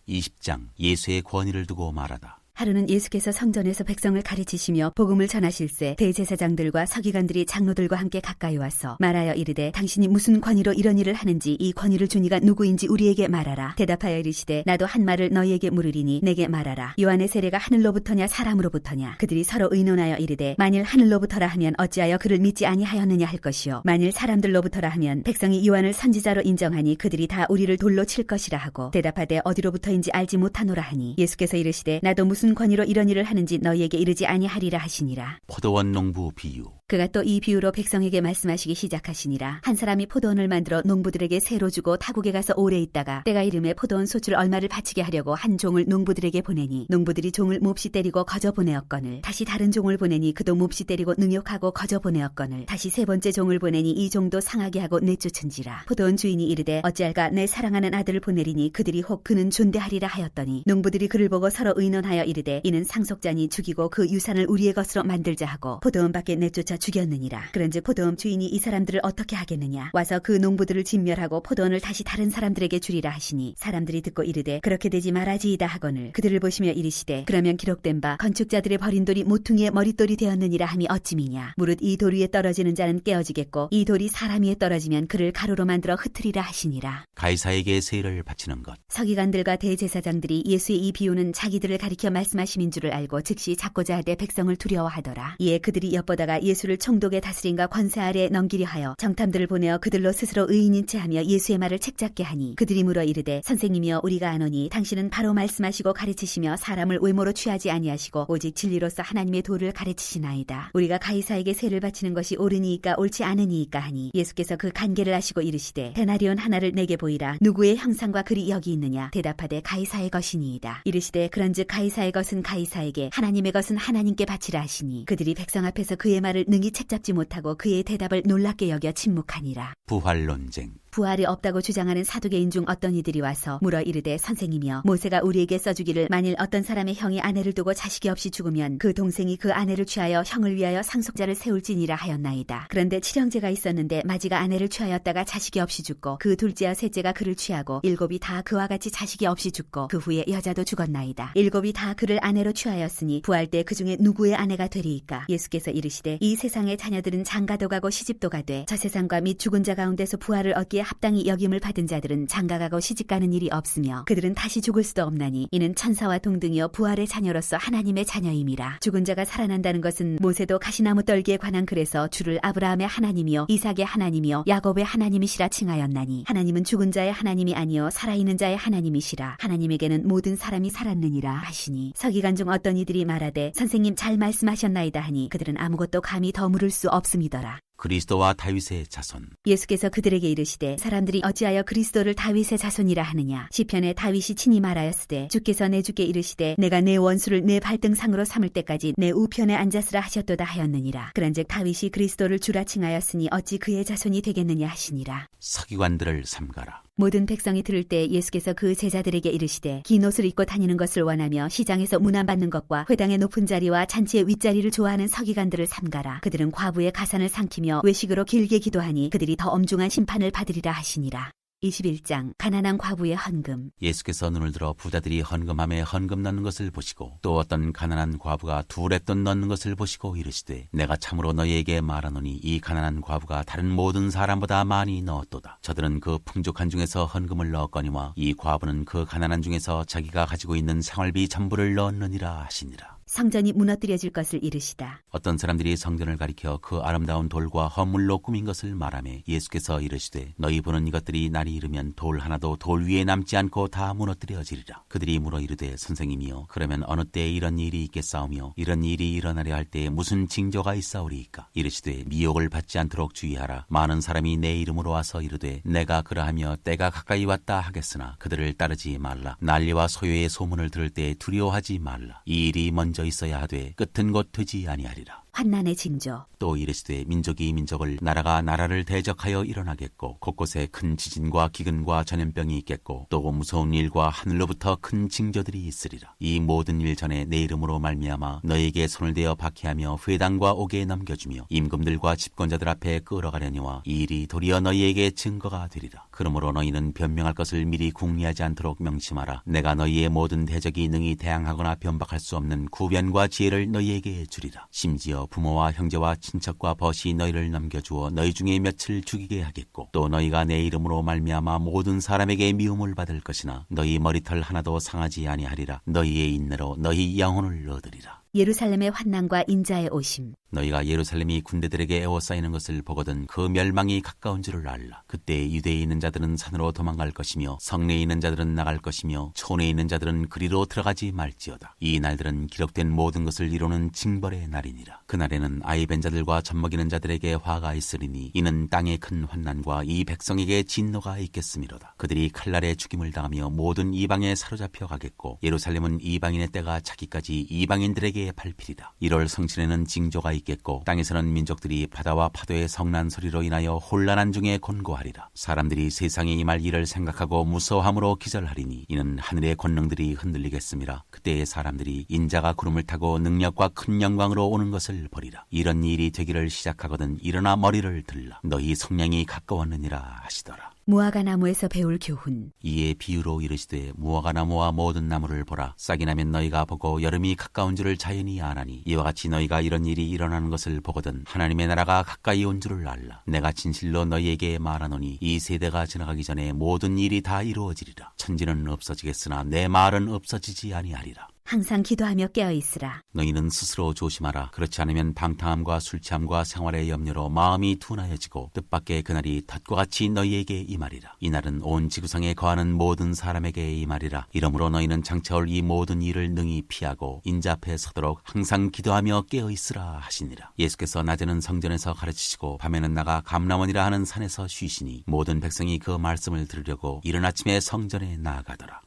20장 예수의 권위를 두고 말하다. 하루는 예수께서 성전에서 백성을 가르치시며 복음을 전하실새 대제사장들과 서기관들이 장로들과 함께 가까이 와서 말하여 이르되 당신이 무슨 권위로 이런 일을 하는지 이 권위를 준 이가 누구인지 우리에게 말하라. 대답하여 이르시되 나도 한 말을 너희에게 물으리니 내게 말하라. 요한의 세례가 하늘로부터냐 사람으로부터냐. 그들이 서로 의논하여 이르되 만일 하늘로부터라 하면 어찌하여 그를 믿지 아니하였느냐 할 것이요 만일 사람들로부터라 하면 백성이 요한을 선지자로 인정하니 그들이 다 우리를 돌로 칠 것이라 하고 대답하되 어디로부터인지 알지 못하노라 하니 예수께서 이르시되 나도 무슨 권위로 이런 일을 하는지 너희에게 이르지 아니하리라 하시니라. 포도원 농부 비유. 그가 또 이 비유로 백성에게 말씀하시기 시작하시니라. 한 사람이 포도원을 만들어 농부들에게 새로 주고 타국에 가서 오래 있다가 때가 이름에 포도원 소출 얼마를 바치게 하려고 한 종을 농부들에게 보내니 농부들이 종을 몹시 때리고 거저 보내었거늘 다시 다른 종을 보내니 그도 몹시 때리고 능욕하고 거저 보내었거늘 다시 세 번째 종을 보내니 이 종도 상하게 하고 내쫓은지라. 포도원 주인이 이르되 어찌할까 내 사랑하는 아들을 보내리니 그들이 혹 그는 존대하리라 하였더니 농부들이 그를 보고 서로 의논하여 이르되 이는 상속자니 죽이고 그 유산을 우리의 것으로 만들자 하고 포도원 밖에 내쫓아 죽였느니라. 그런즉 포도원 주인이 이 사람들을 어떻게 하겠느냐. 와서 그 농부들을 진멸하고 포도원을 다시 다른 사람들에게 주리라 하시니 사람들이 듣고 이르되 그렇게 되지 말아지이다 하거늘 그들을 보시며 이르시되 그러면 기록된 바 건축자들의 버린 돌이 모퉁이의 머릿돌이 되었느니라 함이 어찌미냐. 무릇 이 돌 위에 떨어지는 자는 깨어지겠고 이 돌이 사람 위에 떨어지면 그를 가루로 만들어 흩으리라 하시니라. 가이사에게 세를 바치는 것. 서기관들과 대제사장들이 예수의 이 비유는 자기들을 가리켜 말씀하심인 줄을 알고 즉시 잡고자 하되 백성을 두려워하더라. 이에 그들이 엿보다가 예수를 총독의 다스림과 권세 아래에 넘기려 하여 정탐들을 보내어 그들로 스스로 의인인 채 하며 예수의 말을 책잡게 하니 그들이 물어 이르되 선생님이여 우리가 아노니 당신은 바로 말씀하시고 가르치시며 사람을 외모로 취하지 아니하시고 오직 진리로서 하나님의 도를 가르치시나이다. 우리가 가이사에게 세를 바치는 것이 옳으니이까 옳지 않으니이까 하니 예수께서 그 간계를 아시고 이르시되 데나리온 하나를 내게 보이라. 누구의 형상과 글이 여기 있느냐. 대답하되 가이사의 것이니이다. 이르시되 그런즉 가이사의 것은 가이사에게 하나님의 것은 하나님께 바치라 하시니 그들이 백성 앞에서 그의 말을 능히 책잡지 못하고 그의 대답을 놀랍게 여겨 침묵하니라. 부활 논쟁. 부활이 없다고 주장하는 사두개인 중 어떤 이들이 와서 물어 이르되 선생님이여 모세가 우리에게 써주기를 만일 어떤 사람의 형이 아내를 두고 자식이 없이 죽으면 그 동생이 그 아내를 취하여 형을 위하여 상속자를 세울지니라 하였나이다. 그런데 칠형제가 있었는데 마지가 아내를 취하였다가 자식이 없이 죽고 그 둘째와 셋째가 그를 취하고 일곱이 다 그와 같이 자식이 없이 죽고 그 후에 여자도 죽었나이다. 일곱이 다 그를 아내로 취하였으니 부활 때 그 중에 누구의 아내가 되리이까. 예수께서 이르시되 이 세상의 자녀들은 장가도 가고 시집도 가되 저 세상과 및 죽은 자 가운데서 부활을 얻기에 합당히 여김을 받은 자들은 장가가고 시집가는 일이 없으며 그들은 다시 죽을 수도 없나니 이는 천사와 동등이여 부활의 자녀로서 하나님의 자녀임이라. 죽은 자가 살아난다는 것은 모세도 가시나무 떨기에 관한 글에서 주를 아브라함의 하나님이요 이삭의 하나님이요 야곱의 하나님이시라 칭하였나니 하나님은 죽은 자의 하나님이 아니요 살아있는 자의 하나님이시라. 하나님에게는 모든 사람이 살았느니라 하시니 서기관 중 어떤 이들이 말하되 선생님 잘 말씀하셨나이다 하니 그들은 아무것도 감히 더 물을 수 없음이더라. 그리스도와 다윗의 자손. 예수께서 그들에게 이르시되 사람들이 어찌하여 그리스도를 다윗의 자손이라 하느냐. 시편에 다윗이 친히 말하였으되 주께서 내 주께 이르시되 내가 내 원수를 내 발등상으로 삼을 때까지 내 우편에 앉았으라 하셨도다 하였느니라. 그런즉 다윗이 그리스도를 주라 칭하였으니 어찌 그의 자손이 되겠느냐 하시니라. 서기관들을 삼가라. 모든 백성이 들을 때 예수께서 그 제자들에게 이르시되 긴 옷을 입고 다니는 것을 원하며 시장에서 문안받는 것과 회당의 높은 자리와 잔치의 윗자리를 좋아하는 서기관들을 삼가라. 그들은 과부의 가산을 삼키며 외식으로 길게 기도하니 그들이 더 엄중한 심판을 받으리라 하시니라. 21장 가난한 과부의 헌금. 예수께서 눈을 들어 부자들이 헌금함에 헌금 넣는 것을 보시고 또 어떤 가난한 과부가 두 랩돈 넣는 것을 보시고 이르시되 내가 참으로 너희에게 말하노니 이 가난한 과부가 다른 모든 사람보다 많이 넣었도다. 저들은 그 풍족한 중에서 헌금을 넣었거니와 이 과부는 그 가난한 중에서 자기가 가지고 있는 생활비 전부를 넣었느니라 하시니라. 성전이 무너뜨려질 것을 이르시다. 어떤 사람들이 성전을 가리켜 그 아름다운 돌과 허물로 꾸민 것을 말하며 예수께서 이르시되 너희 보는 이것들이 날이 이르면 돌 하나도 돌 위에 남지 않고 다 무너뜨려지리라. 그들이 물어 이르되 선생님이여 그러면 어느 때에 이런 일이 있겠사오며 이런 일이 일어나려 할 때에 무슨 징조가 있사오리이까. 이르시되 미혹을 받지 않도록 주의하라. 많은 사람이 내 이름으로 와서 이르되 내가 그러하며 때가 가까이 왔다 하겠으나 그들을 따르지 말라. 난리와 소요의 소문을 들을 때 두려워하지 말라. 이 일이 먼저 있어야 하되 끝은 곧 되지 아니하리라. 환난의 징조. 또 이르시되 민족이 민족을 나라가 나라를 대적하여 일어나겠고 곳곳에 큰 지진과 기근과 전염병이 있겠고 또 무서운 일과 하늘로부터 큰 징조들이 있으리라. 이 모든 일 전에 내 이름으로 말미암아 너희에게 손을 대어 박해하며 회당과 옥에 넘겨주며 임금들과 집권자들 앞에 끌어가려니와 이 일이 도리어 너희에게 증거가 되리라. 그러므로 너희는 변명할 것을 미리 궁리하지 않도록 명심하라. 내가 너희의 모든 대적이 능히 대항하거나 변박할 수 없는 구변과 지혜를 너희에게 주리라. 심지어 부모와 형제와 친척과 벗이 너희를 넘겨주어 너희 중에 몇을 죽이게 하겠고 또 너희가 내 이름으로 말미암아 모든 사람에게 미움을 받을 것이나 너희 머리털 하나도 상하지 아니하리라. 너희의 인내로 너희 영혼을 얻으리라. 예루살렘의 환난과 인자의 오심. 너희가 예루살렘이 군대들에게 에워싸이는 것을 보거든 그 멸망이 가까운 줄을 알라. 그때 유대에 있는 자들은 산으로 도망갈 것이며 성내에 있는 자들은 나갈 것이며 촌에 있는 자들은 그리로 들어가지 말지어다. 이 날들은 기록된 모든 것을 이루는 징벌의 날이니라. 그날에는 아이 벤 자들과 젖먹이는 자들에게 화가 있으리니 이는 땅의 큰 환난과 이 백성에게 진노가 있겠음이로다. 그들이 칼날에 죽임을 당하며 모든 이방에 사로잡혀 가겠고 예루살렘은 이방인의 때가 차기까지 이방인들에게 밟히리라. 1월 성신에는 징조가 있겠고 땅에서는 민족들이 바다와 파도의 성난 소리로 인하여 혼란한 중에 곤고하리라. 사람들이 세상에 임할 일을 생각하고 무서워함으로 기절하리니 이는 하늘의 권능들이 흔들리겠음이라. 그때의 사람들이 인자가 구름을 타고 능력과 큰 영광으로 오는 것을 보리라. 이런 일이 되기를 시작하거든 일어나 머리를 들라. 너희 성량이 가까웠느니라 하시더라. 무화과 나무에서 배울 교훈. 이에 비유로 이르시되 무화과 나무와 모든 나무를 보라. 싹이 나면 너희가 보고 여름이 가까운 줄을 자연히 아나니 이와 같이 너희가 이런 일이 일어나는 것을 보거든 하나님의 나라가 가까이 온 줄을 알라. 내가 진실로 너희에게 말하노니 이 세대가 지나가기 전에 모든 일이 다 이루어지리라. 천지는 없어지겠으나 내 말은 없어지지 아니하리라. 항상 기도하며 깨어있으라. 너희는 스스로 조심하라. 그렇지 않으면 방탕함과 술취함과 생활의 염려로 마음이 둔하여지고 뜻밖의 그날이 덫과 같이 너희에게 임하리라. 이날은 온 지구상에 거하는 모든 사람에게 임하리라. 이러므로 너희는 장차 올 이 모든 일을 능히 피하고 인자 앞에 서도록 항상 기도하며 깨어있으라 하시니라. 예수께서 낮에는 성전에서 가르치시고 밤에는 나가 감람원이라 하는 산에서 쉬시니 모든 백성이 그 말씀을 들으려고 이른 아침에 성전에 나아가더라.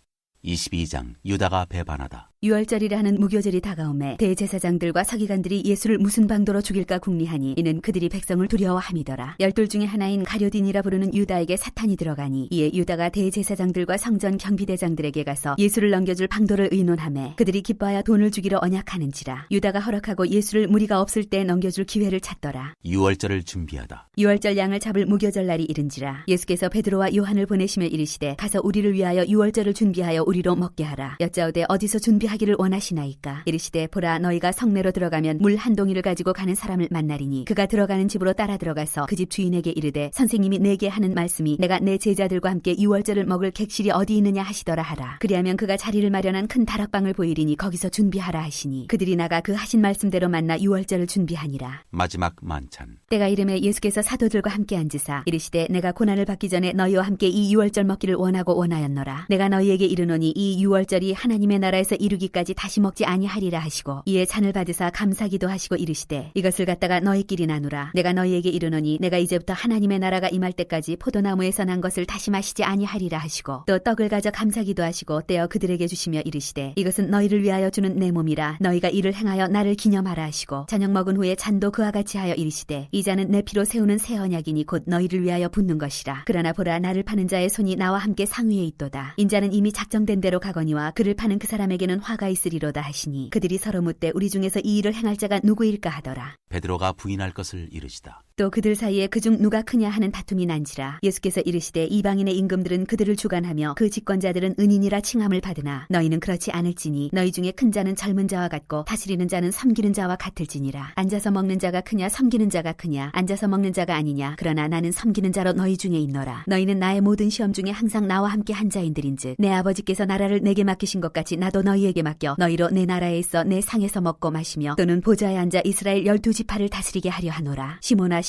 22장 유다가 배반하다. 유월절이라는 무교절이 다가오매 대제사장들과 서기관들이 예수를 무슨 방도로 죽일까 궁리하니 이는 그들이 백성을 두려워함이더라. 12 중에 하나인 가룟딘이라 부르는 유다에게 사탄이 들어가니 이에 유다가 대제사장들과 성전 경비대장들에게 가서 예수를 넘겨줄 방도를 의논하매 그들이 기뻐하여 돈을 주기로 언약하는지라. 유다가 허락하고 예수를 무리가 없을 때 넘겨줄 기회를 찾더라. 유월절을 준비하다. 유월절 양을 잡을 무교절 날이 이른지라. 예수께서 베드로와 요한을 보내시며 이르시되 가서 우리를 위하여 유월절을 준비하여 우리로 먹게 하라. 여짜오되 어디서 준비하기를 원하시나이까. 이르시되 보라 너희가 성내로 들어가면 물 한 동이를 가지고 가는 사람을 만나리니 그가 들어가는 집으로 따라 들어가서 그 집 주인에게 이르되 선생님이 내게 하는 말씀이 내가 내 제자들과 함께 유월절을 먹을 객실이 어디 있느냐 하시더라 하라. 그리하면 그가 자리를 마련한 큰 다락방을 보이리니 거기서 준비하라 하시니 그들이 나가 그 하신 말씀대로 만나 유월절을 준비하니라. 마지막 만찬. 때가 이름에 예수께서 사도들과 함께 앉으사 이르시되 내가 고난을 받기 전에 너희와 함께 이 유월절 먹기를 원하였노라. 내가 너희에게 이르노니 이 유월절이 하나님의 나라에서 이루기까지 다시 먹지 아니하리라 하시고 이에 잔을 받으사 감사기도 하시고 이르시되 이것을 갖다가 너희끼리 나누라. 내가 너희에게 이르노니 내가 이제부터 하나님의 나라가 임할 때까지 포도나무에서 난 것을 다시 마시지 아니하리라 하시고 또 떡을 가져 감사기도 하시고 떼어 그들에게 주시며 이르시되 이것은 너희를 위하여 주는 내 몸이라. 너희가 이를 행하여 나를 기념하라 하시고 저녁 먹은 후에 잔도 그와 같이 하여 이르시되 이 잔은 내 피로 세우는 새 언약이니 곧 너희를 위하여 붓는 것이라. 그러나 보라 나를 파는 자의 손이 나와 함께 상위에 있도다. 인자는 이미 작정된 대로 가거니와 그를 파는 그 사람에게는 화가 있으리로다 하시니 그들이 서로 묻되 우리 중에서 이 일을 행할 자가 누구일까 하더라. 베드로가 부인할 것을 이르시다. 또 그들 사이에 그중 누가 크냐 하는 다툼이 난지라. 예수께서 이르시되 이방인의 임금들은 그들을 주관하며 그 집권자들은 은인이라 칭함을 받으나 너희는 그렇지 않을지니 너희 중에 큰 자는 젊은 자와 같고 다스리는 자는 섬기는 자와 같을지니라. 앉아서 먹는 자가 크냐 섬기는 자가 크냐. 앉아서 먹는 자가 아니냐. 그러나 나는 섬기는 자로 너희 중에 있노라. 너희는 나의 모든 시험 중에 항상 나와 함께 한 자인들인즉 내 아버지께서 나라를 내게 맡기신 것 같이 나도 너희에게 맡겨 너희로 내 나라에 있어 내 상에서 먹고 마시며 또는 보좌에 앉아 이스라엘 12지파를 다스리게 하려 하노라.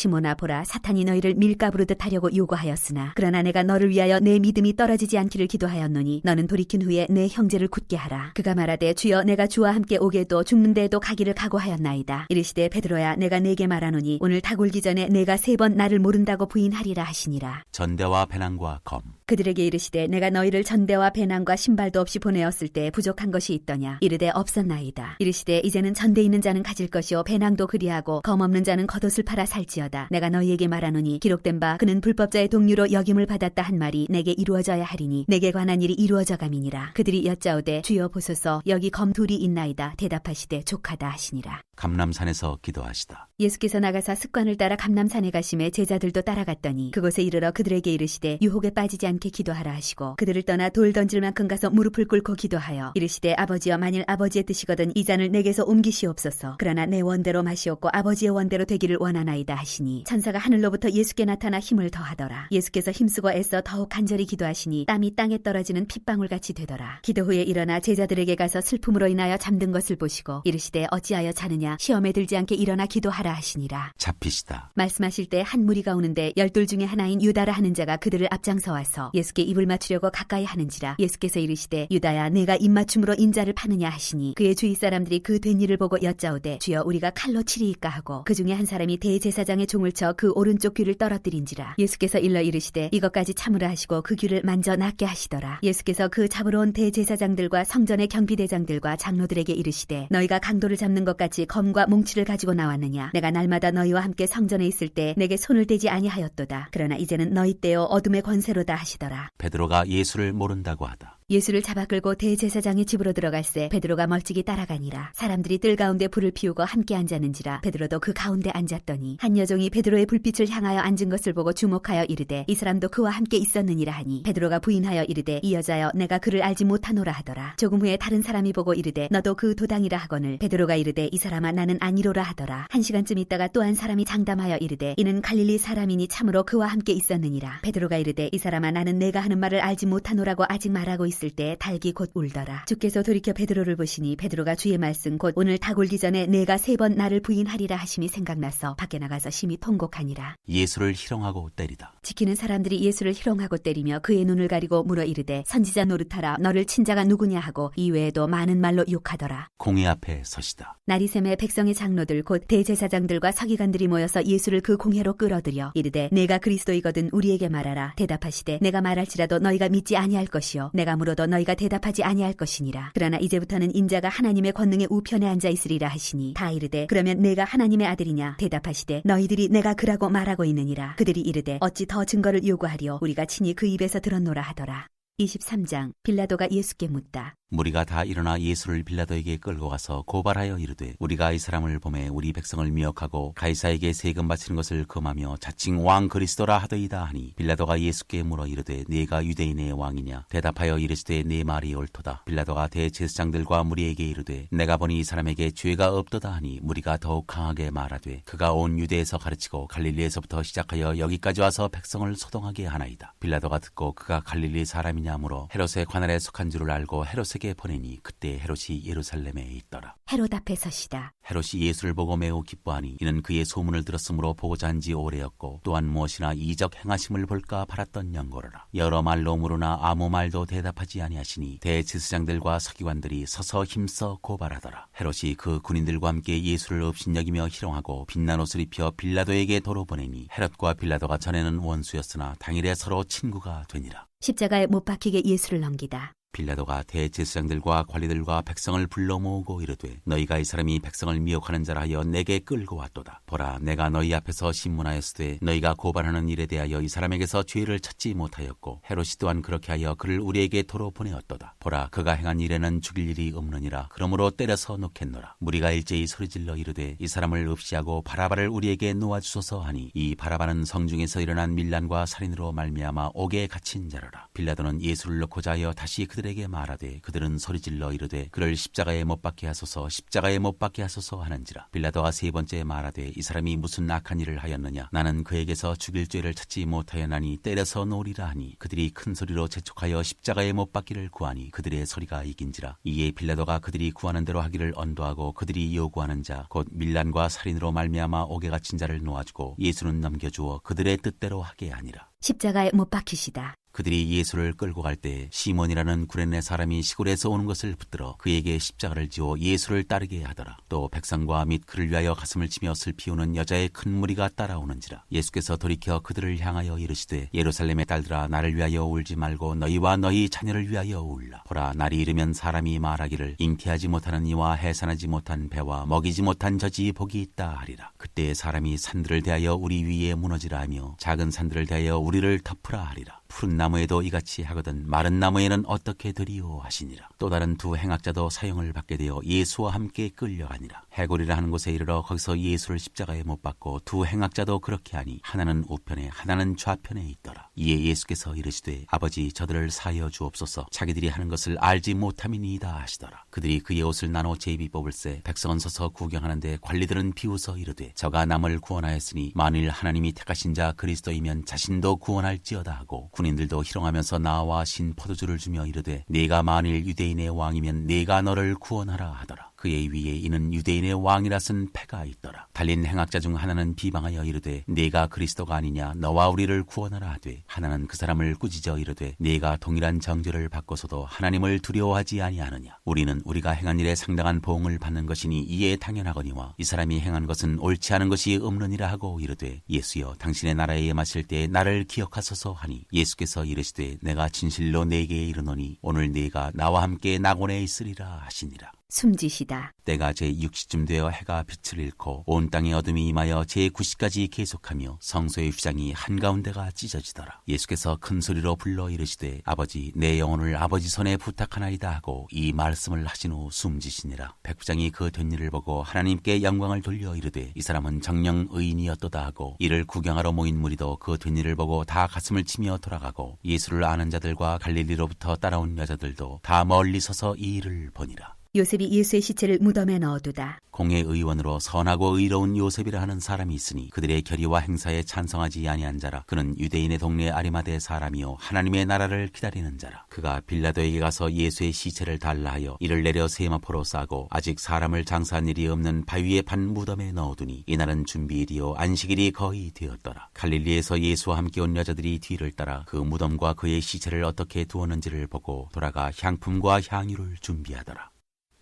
시몬아 보라 사탄이 너희를 밀가부르듯 하려고 요구하였으나 그러나 내가 너를 위하여 내 믿음이 떨어지지 않기를 기도하였노니 너는 돌이킨 후에 내 형제를 굳게 하라. 그가 말하되 주여 내가 주와 함께 오게도 죽는 데에도 가기를 각오하였나이다. 이르시되 베드로야 내가 네게 말하노니 오늘 다 굴기 전에 내가 3번 나를 모른다고 부인하리라 하시니라. 전대와 배낭과 검. 그들에게 이르시되 내가 너희를 전대와 배낭과 신발도 없이 보내었을 때 부족한 것이 있더냐. 이르되 없었나이다. 이르시되 이제는 전대 있는 자는 가질 것이요 배낭도 그리하고 검 없는 자는 겉옷을 팔아 살지어다. 내가 너희에게 말하노니 기록된 바 그는 불법자의 동류로 역임을 받았다 한 말이 내게 이루어져야 하리니 내게 관한 일이 이루어져 감이니라. 그들이 여짜오되 주여 보소서 여기 검 둘이 있나이다. 대답하시되 족하다 하시니라. 감람산에서 기도하시다. 예수께서 나가사 습관을 따라 감람산에 가심에 제자들도 따라갔더니 그곳에 이르러 그들에게 이르시되 유혹에 빠지지 않게 기도하라 하시고 그들을 떠나 돌 던질 만큼 가서 무릎을 꿇고 기도하여 이르시되 아버지여 만일 아버지의 뜻이거든 이 잔을 내게서 옮기시옵소서. 그러나 내 원대로 마시옵고 아버지의 원대로 되기를 원하나이다 하시니 천사가 하늘로부터 예수께 나타나 힘을 더하더라. 예수께서 힘쓰고 애써 더욱 간절히 기도하시니 땀이 땅에 떨어지는 핏방울같이 되더라. 기도 후에 일어나 제자들에게 가서 슬픔으로 인하여 잠든 것을 보시고 이르시되 어찌하여 자느냐 시험에 들지 않게 일어나 기도하라 하시니라. 잡히시다. 말씀하실 때 한 무리가 오는데 12 중에 하나인 유다라 하는 자가 그들을 앞장서 와서 예수께 입을 맞추려고 가까이 하는지라. 예수께서 이르시되 유다야 내가 입맞춤으로 인자를 파느냐 하시니 그의 주위 사람들이 그 된 일을 보고 여짜오되 주여 우리가 칼로 치리이까 하고 그 중에 한 사람이 대제사장의 종을 쳐 그 오른쪽 귀를 떨어뜨린지라. 예수께서 일러 이르시되 이것까지 참으라 하시고 그 귀를 만져 낫게 하시더라. 예수께서 그 잡으러 온 대제사장들과 성전의 경비대장들과 장로들에게 이르시되 너희가 강도를 잡는 것 같이 검과 몽치를 가지고 나왔느냐. 내가 날마다 너희와 함께 성전에 있을 때 내게 손을 대지 아니하였도다. 그러나 이제는 너희 떼어 어둠의 권세로다 하시더라. 베드로가 예수를 모른다고 하다. 예수를 잡아 끌고 대제사장의 집으로 들어갈새 베드로가 멀찍이 따라가니라. 사람들이 뜰 가운데 불을 피우고 함께 앉았는지라. 베드로도 그 가운데 앉았더니 한 여종이 베드로의 불빛을 향하여 앉은 것을 보고 주목하여 이르되 이 사람도 그와 함께 있었느니라 하니 베드로가 부인하여 이르되 이 여자여 내가 그를 알지 못하노라 하더라. 조금 후에 다른 사람이 보고 이르되 너도 그 도당이라 하거늘 베드로가 이르되 이 사람아 나는 아니로라 하더라. 한 시간쯤 있다가 또 한 사람이 장담하여 이르되 이는 갈릴리 사람이니 참으로 그와 함께 있었느니라. 베드로가 이르되 이 사람아 나는 내가 하는 말을 알지 못하노라고 아직 말하고 있을 때 닭이 곧 울더라. 주께서 돌이켜 베드로를 보시니 베드로가 주의 말씀 곧 오늘 닭 울기 전에 내가 3번 나를 부인하리라 하심이 생각나서 밖에 나가서 심히 통곡하니라. 예수를 희롱하고 때리다. 지키는 사람들이 예수를 희롱하고 때리며 그의 눈을 가리고 물어 이르되 선지자 노릇하라 너를 친 자가 누구냐 하고 이외에도 많은 말로 욕하더라. 공회 앞에 서시다. 날이 새매 백성의 장로들 곧 대제사장들과 서기관들이 모여서 예수를 그 공회로 끌어들여 이르되 내가 그리스도이거든 우리에게 말하라. 대답하시되 내가 말할지라도 너희가 믿지 아니할 것이요 내가 물어도 너희가 대답하지 아니할 것이니라. 그러나 이제부터는 인자가 하나님의 권능의 우편에 앉아 있으리라 하시니 다 이르되 그러면 내가 하나님의 아들이냐. 대답하시되 너희들이 내가 그라고 말하고 있느니라. 그들이 이르되 어찌 더 증거를 요구하리요 우리가 친히 그 입에서 들었노라 하더라. 23장 빌라도가 예수께 묻다. 무리가 다 일어나 예수를 빌라도에게 끌고 가서 고발하여 이르되 우리가 이 사람을 보매 우리 백성을 미혹하고 가이사에게 세금 바치는 것을 금하며 자칭 왕 그리스도라 하더이다 하니 빌라도가 예수께 물어 이르되 네가 유대인의 왕이냐. 대답하여 이르시되 네 말이 옳도다. 빌라도가 대제사장들과 무리에게 이르되 내가 보니 이 사람에게 죄가 없도다 하니 무리가 더욱 강하게 말하되 그가 온 유대에서 가르치고 갈릴리에서부터 시작하여 여기까지 와서 백성을 소동하게 하나이다. 빌라도가 듣고 그가 갈릴리 사람이냐 물어 헤롯의 관할에 속한 줄을 알고 헤롯에게 보내니 그때 헤롯이 예루살렘에 있더라. 헤롯 앞에 서시다. 헤롯이 예수를 보고 매우 기뻐하니 이는 그의 소문을 들었으므로 보고자 한 지 오래였고 또한 무엇이나 이적 행하심을 볼까 바랐던 연고로라. 여러 말로 물으나 아무 말도 대답하지 아니하시니 대제사장들과 서기관들이 서서 힘써 고발하더라. 헤롯이 그 군인들과 함께 예수를 업신여기며 희롱하고 빛난 옷을 입혀 빌라도에게 도로 보내니 헤롯과 빌라도가 전에는 원수였으나 당일에 서로 친구가 되니라. 십자가에 못 박히게 예수를 넘기다. 빌라도가 대제사장들과 관리들과 백성을 불러 모으고 이르되 너희가 이 사람이 백성을 미혹하는 자라 하여 내게 끌고 왔도다. 보라 내가 너희 앞에서 신문하였으되 너희가 고발하는 일에 대하여 이 사람에게서 죄를 찾지 못하였고 헤롯이 또한 그렇게 하여 그를 우리에게 도로 보내었도다. 보라 그가 행한 일에는 죽일 일이 없느니라. 그러므로 때려서 놓겠노라. 무리가 일제히 소리질러 이르되 이 사람을 없이하고 바라바를 우리에게 놓아주소서 하니 이 바라바는 성중에서 일어난 밀란과 살인으로 말미암아 옥에 갇힌 자라라. 빌라도는 예수를 놓고자 하여 다시 그들에게 말하되 그들은 소리질러 이르되 그를 십자가에 못 박게 하소서 십자가에 못 박게 하소서 하는지라. 빌라도가 3번째 말하되 이 사람이 무슨 악한 일을 하였느냐. 나는 그에게서 죽일 죄를 찾지 못하였나니 때려서 놓으리라 하니 그들이 큰 소리로 재촉하여 십자가에 못 박기를 구하니 그들의 소리가 이긴지라. 이에 빌라도가 그들이 구하는 대로 하기를 언도하고 그들이 요구하는 자 곧 밀란과 살인으로 말미암아 옥에 갇힌 자를 놓아주고 예수는 넘겨주어 그들의 뜻대로 하게 하니라. 십자가에 못 박히시다. 그들이 예수를 끌고 갈 때 시몬이라는 구레네 사람이 시골에서 오는 것을 붙들어 그에게 십자가를 지어 예수를 따르게 하더라. 또 백성과 및 그를 위하여 가슴을 치며 슬피 우는 여자의 큰 무리가 따라오는지라. 예수께서 돌이켜 그들을 향하여 이르시되 예루살렘의 딸들아 나를 위하여 울지 말고 너희와 너희 자녀를 위하여 울라. 보라 날이 이르면 사람이 말하기를 잉태하지 못하는 이와 해산하지 못한 배와 먹이지 못한 젖이 복이 있다 하리라. 그때 사람이 산들을 대하여 우리 위에 무너지라 하며 작은 산들을 대하여 우리를 덮으라 하리라. 푸른 나무에도 이같이 하거든 마른 나무에는 어떻게 되리요 하시니라. 또 다른 두 행악자도 사형을 받게 되어 예수와 함께 끌려가니라. 해골이라 하는 곳에 이르러 거기서 예수를 십자가에 못 박고 두 행악자도 그렇게 하니 하나는 우편에 하나는 좌편에 있더라. 이에 예수께서 이르시되 아버지 저들을 사하여 주옵소서 자기들이 하는 것을 알지 못함이니이다 하시더라. 그들이 그의 옷을 나눠 제비 뽑을새 백성은 서서 구경하는데 관리들은 비웃어 이르되 저가 남을 구원하였으니 만일 하나님이 택하신 자 그리스도이면 자신도 구원할지어다 하고 군인들도 희롱하면서 나와 신 포도주를 주며 이르되 네가 만일 유대인의 왕이면 네가 너를 구원하라 하더라. 그의 위에 이는 유대인의 왕이라 쓴 패가 있더라. 달린 행악자 중 하나는 비방하여 이르되 네가 그리스도가 아니냐 너와 우리를 구원하라 하되 하나는 그 사람을 꾸짖어 이르되 네가 동일한 정죄를 받고서도 하나님을 두려워하지 아니하느냐. 우리는 우리가 행한 일에 상당한 보응을 받는 것이니 이에 당연하거니와 이 사람이 행한 것은 옳지 않은 것이 없느니라 하고 이르되 예수여 당신의 나라에 임하실 때 나를 기억하소서 하니 예수께서 이르시되 내가 진실로 네게 이르노니 오늘 네가 나와 함께 낙원에 있으리라 하시니라. 숨지시다. 때가 제6시쯤 되어 해가 빛을 잃고 온 땅에 어둠이 임하여 제9시까지 계속하며 성소의 휘장이 한가운데가 찢어지더라. 예수께서 큰 소리로 불러 이르시되 아버지 내 영혼을 아버지 손에 부탁하나이다 하고 이 말씀을 하신 후 숨지시니라. 백부장이 그 된 일을 보고 하나님께 영광을 돌려 이르되 이 사람은 정녕 의인이었도다 하고 이를 구경하러 모인 무리도 그 된 일을 보고 다 가슴을 치며 돌아가고 예수를 아는 자들과 갈릴리로부터 따라온 여자들도 다 멀리 서서 이 일을 보니라. 요셉이 예수의 시체를 무덤에 넣어두다. 공의 의원으로 선하고 의로운 요셉이라 하는 사람이 있으니 그들의 결의와 행사에 찬성하지 아니한 자라. 그는 유대인의 동네 아리마대 사람이요 하나님의 나라를 기다리는 자라. 그가 빌라도에게 가서 예수의 시체를 달라 하여 이를 내려 세마포로 싸고 아직 사람을 장사한 일이 없는 바위에 판 무덤에 넣어두니 이날은 준비일이요 안식일이 거의 되었더라. 갈릴리에서 예수와 함께 온 여자들이 뒤를 따라 그 무덤과 그의 시체를 어떻게 두었는지를 보고 돌아가 향품과 향유를 준비하더라.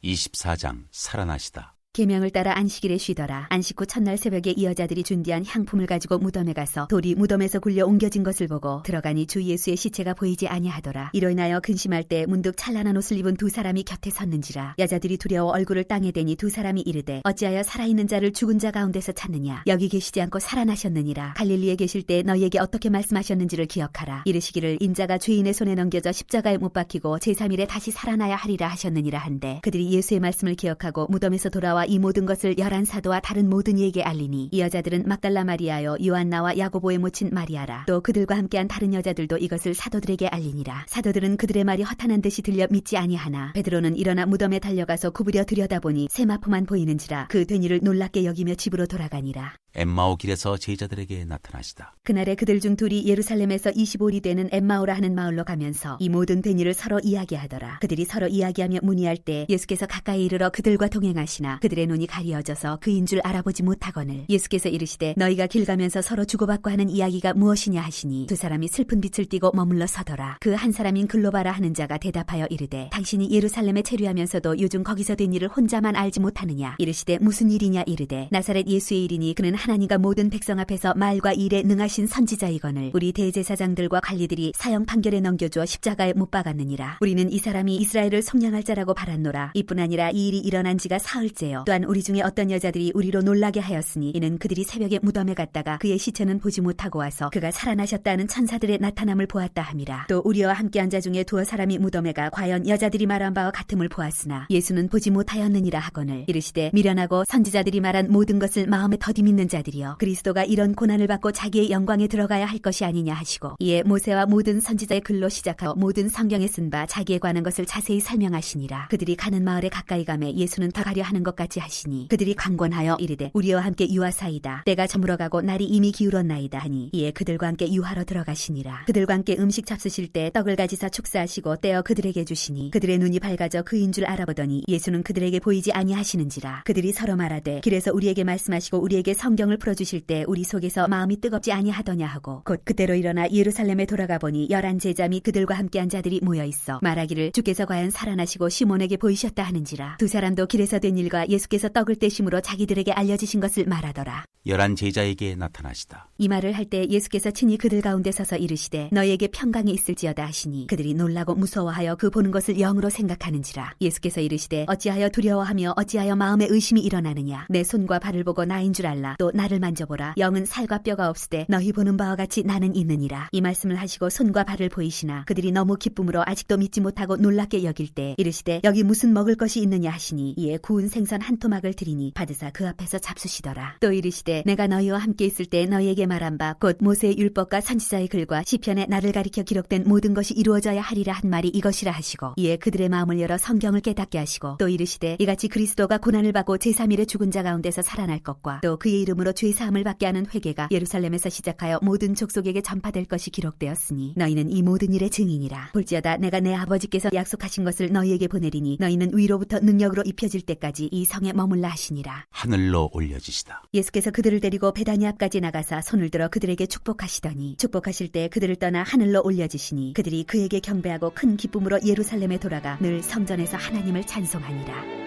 24장 살아나시다. 계명을 따라 안식일에 쉬더라. 안식 후 첫날 새벽에 이 여자들이 준비한 향품을 가지고 무덤에 가서 돌이 무덤에서 굴려 옮겨진 것을 보고 들어가니 주 예수의 시체가 보이지 아니하더라. 이로 인하여 근심할 때 문득 찬란한 옷을 입은 두 사람이 곁에 섰는지라. 여자들이 두려워 얼굴을 땅에 대니 두 사람이 이르되 어찌하여 살아있는 자를 죽은 자 가운데서 찾느냐. 여기 계시지 않고 살아나셨느니라. 갈릴리에 계실 때 너희에게 어떻게 말씀하셨는지를 기억하라. 이르시기를 인자가 죄인의 손에 넘겨져 십자가에 못 박히고 제3일에 다시 살아나야 하리라 하셨느니라 한데 그들이 예수의 말씀을 기억하고 무덤에서 돌아와 이 모든 것을 11사도와 다른 모든 이에게 알리니 이 여자들은 막달라 마리아요 요한나와 야고보의 모친 마리아라. 또 그들과 함께한 다른 여자들도 이것을 사도들에게 알리니라. 사도들은 그들의 말이 허탄한 듯이 들려 믿지 아니하나 베드로는 일어나 무덤에 달려가서 구부려 들여다보니 세마포만 보이는지라. 그 된 일을 놀랍게 여기며 집으로 돌아가니라. 엠마오 길에서 제자들에게 나타나시다. 그날에 그들 중 둘이 예루살렘에서 25리 되는 엠마오라 하는 마을로 가면서 이 모든 된 일을 서로 이야기하더라. 그들이 서로 이야기하며 문의할 때 예수께서 가까이 이르러 그들과 동행하시나 그들의 눈이 가리어져서 그인 줄 알아보지 못하거늘 예수께서 이르시되 너희가 길 가면서 서로 주고받고 하는 이야기가 무엇이냐 하시니 두 사람이 슬픈 빛을 띠고 머물러 서더라. 그 한 사람인 글로바라 하는 자가 대답하여 이르되 당신이 예루살렘에 체류하면서도 요즘 거기서 된 일을 혼자만 알지 못하느냐. 이르시되 무슨 일이냐 이르되 나사렛 예수의 일이니 그는 하나님과 모든 백성 앞에서 말과 일에 능하신 선지자이거늘 우리 대제사장들과 관리들이 사형 판결에 넘겨주어 십자가에 못 박았느니라. 우리는 이 사람이 이스라엘을 속량할 자라고 바랐노라. 이뿐 아니라 이 일이 일어난 지가 사흘째요. 또한 우리 중에 어떤 여자들이 우리로 놀라게 하였으니 이는 그들이 새벽에 무덤에 갔다가 그의 시체는 보지 못하고 와서 그가 살아나셨다는 천사들의 나타남을 보았다 함이라. 또 우리와 함께한 자 중에 두어 사람이 무덤에 가 과연 여자들이 말한 바와 같음을 보았으나 예수는 보지 못하였느니라 하거늘 이르시되 미련하고 선지자들이 말한 모든 것을 마음에 더디 믿는 자들이여 그리스도가 이런 고난을 받고 자기의 영광에 들어가야 할 것이 아니냐 하시고 이에 모세와 모든 선지자의 글로 시작하여 모든 성경에 쓴 바 자기에 관한 것을 자세히 설명하시니라. 그들이 가는 마을에 가까이 가매 예수는 더 가려 하는 것 같이 같이 하시니 그들이 강권하여 이르되 우리와 함께 유하사이다. 때가 저물어가고 날이 이미 기울었나이다 하니 이에 그들과 함께 유하러 들어가시니라. 그들과 함께 음식 잡수실 때 떡을 가지사 축사하시고 떼어 그들에게 주시니 그들의 눈이 밝아져 그인 줄 알아보더니 예수는 그들에게 보이지 아니하시는지라. 그들이 서로 말하되 길에서 우리에게 말씀하시고 우리에게 성경을 풀어주실 때 우리 속에서 마음이 뜨겁지 아니하더냐 하고 곧 그때로 일어나 예루살렘에 돌아가 보니 11 제자 및 그들과 함께한 자들이 모여 있어 말하기를 주께서 과연 살아나시고 시몬에게 보이셨다 하는지라. 두 사람도 길에서 된 일과 예수께서 떡을 떼심으로 자기들에게 알려지신 것을 말하더라. 11 제자에게 나타나시다. 이 말을 할 때 예수께서 친히 그들 가운데 서서 이르시되 너희에게 평강이 있을지어다 하시니 그들이 놀라고 무서워하여 그 보는 것을 영으로 생각하는지라. 예수께서 이르시되 어찌하여 두려워하며 어찌하여 마음에 의심이 일어나느냐. 내 손과 발을 보고 나인 줄 알라. 또 나를 만져보라. 영은 살과 뼈가 없으되 너희 보는 바와 같이 나는 있느니라. 이 말씀을 하시고 손과 발을 보이시나 그들이 너무 기쁨으로 아직도 믿지 못하고 놀랍게 여길 때 이르시되 여기 무슨 먹을 것이 있느냐 하시니 이에 구운 생선 한 토막을 드리니 받으사 그 앞에서 잡수시더라. 또 이르시되 내가 너희와 함께 있을 때 너희에게 말한 바 곧 모세의 율법과 선지자의 글과 시편에 나를 가리켜 기록된 모든 것이 이루어져야 하리라 한 말이 이것이라 하시고 이에 그들의 마음을 열어 성경을 깨닫게 하시고 또 이르시되 이같이 그리스도가 고난을 받고 제3일에 죽은 자 가운데서 살아날 것과 또 그의 이름으로 죄 사함을 받게 하는 회개가 예루살렘에서 시작하여 모든 족속에게 전파될 것이 기록되었으니 너희는 이 모든 일의 증인이라. 볼지어다 내가 내 아버지께서 약속하신 것을 너희에게 보내리니 너희는 위로부터 능력으로 입혀질 때까지 이 성에 머물라 하시니라. 하늘로 올려지시다. 예수께서 그들을 데리고 베다니 앞까지 나가사 손을 들어 그들에게 축복하시더니 축복하실 때 그들을 떠나 하늘로 올려지시니 그들이 그에게 경배하고 큰 기쁨으로 예루살렘에 돌아가 늘 성전에서 하나님을 찬송하니라.